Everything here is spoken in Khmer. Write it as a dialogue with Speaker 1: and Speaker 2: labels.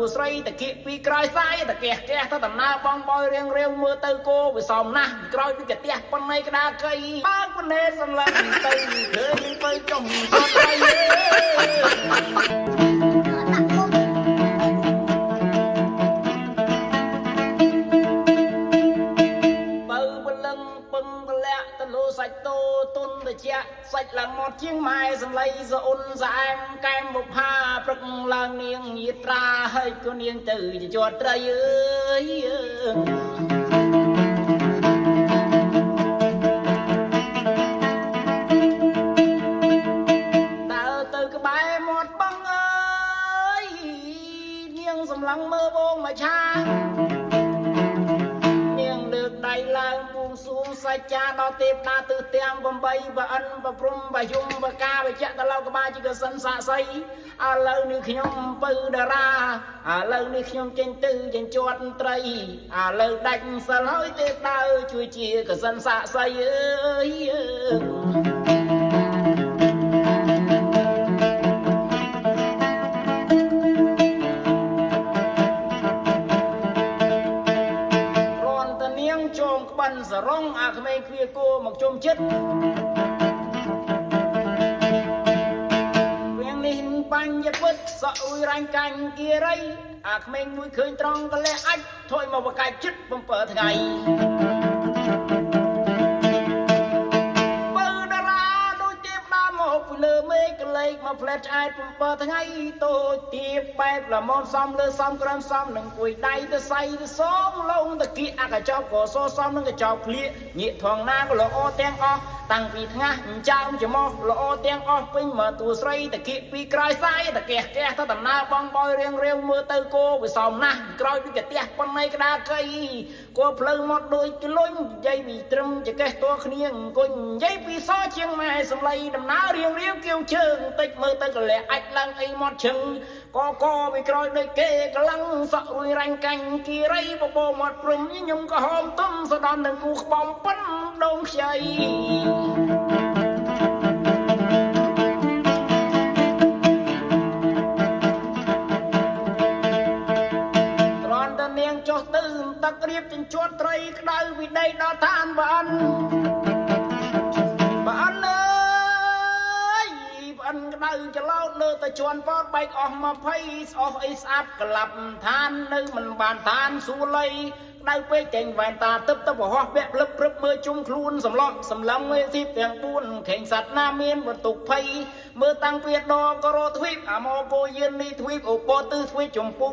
Speaker 1: ទូស្រីតាគៀកពីក្រោយសាយតាកេះកេះទៅដំណើរបងបយរៀងរៀងមើលទៅគោវាសំណាស់ក្រោយពីកាទះប៉ុណ្ណេក្តារកៃបើកប៉ុណ្ណេសម្លឹងទៅឃើញទៅចុះទៅទៅសាច់តូទុនតិចសាច់ឡើងមកជាងម៉ែសំឡីសអ៊ុនស្អែមកែមបុផាព្រឹកឡើងនាងយាត្រាហើយក៏នាងទៅជាប់ត្រីអើយដើរទៅក្បែរមាត់បឹងអើយនាងសំឡឹងមើលបងមកឆាដៃឡើងពួងសួងសាច់ចាដល់ទេពតាទិសទាំង8បើអិនប្រព្រំបើយំបើកាបច្ចៈតឡោក្បាលជាកសិនសាក់សីឥឡូវនេះខ្ញុំពៅតារាឥឡូវនេះខ្ញុំចេញទៅចិញ្ជាត់ត្រីឥឡូវដាច់សិលហើយទេពតាជួយជាកសិនសាក់សីអើយចងក្បិនសរងអាក្មេងគ្វាគោមកជុំចិត្តវាងនេះបញ្ញពិតសក់អ៊ុយរាញ់កាញ់គៀរីអាក្មេងមួយឃើញត្រង់កលះអាចថយមកបកាច់ចិត្ត7ថ្ងៃបើតារាដូចទេពតាមកពីលើមេឃកលេចមកផ្លែតឆ្អែត7ថ្ងៃតូចទៀបបែបល្មមសំលើសំក្រំសំនឹងគួយដៃទៅសៃទៅសំលងតគៀអកចប់ក៏សសំនឹងកចប់ភ្លៀញាកថងណាក៏ល្អទាំងអស់តាំងពីថ្ងៃចោមច្មោះល្អទាំងអស់ពេញមកទូស្រីតគៀពីក្រោយសាយតកេះកេះទៅដំណើរបងបយរៀងរៀងមើលទៅគោវាសំណាស់ក្រោយពីកាទះប៉ុណ្ណេក្តារកៃគោផ្លូវមកដូចគលុញនិយាយពីត្រឹមចកេះតួគ្នាអង្គុញនិយាយពីសជាងម៉ែសំឡីដំណើររៀងរៀងគៀវជើងតិចមើលទៅកលះអាចឡើងអីមកឈឹងកពីក្រោយដូចគេក្លាំងសក់រួយរាញ់កាញ់គីរីបបោមាត់ព្រំខ្ញុំក៏ហមទុំសដំនឹងគូក្បំប៉ិនដងខ្ចីត្រន់តនាងចុះទៅទឹករៀបចិញ្ជាត់ត្រីក្តៅវិដីដល់ឋានបានក្តៅច្រឡោតលើតែជន់ពតបែកអស់20អស់អីស្អាប់ក្លាប់ឋាននៅមិនបានឋានសួលៃក្តៅពេកចេញវ៉ែនតាទឹកទៅបរោះពាក់ភ្លឹបព្រឹបមើលជុំខ្លួនសម្លក់សម្លឹងមេទីទាំង4ខេងសัตว์ណាមានបន្ទុកភ័យមើលតាំងពីដក៏រទ្វីបអាម៉ូពោយាននេះទ្វីបអូពោទិសទ្វីបចំពោះ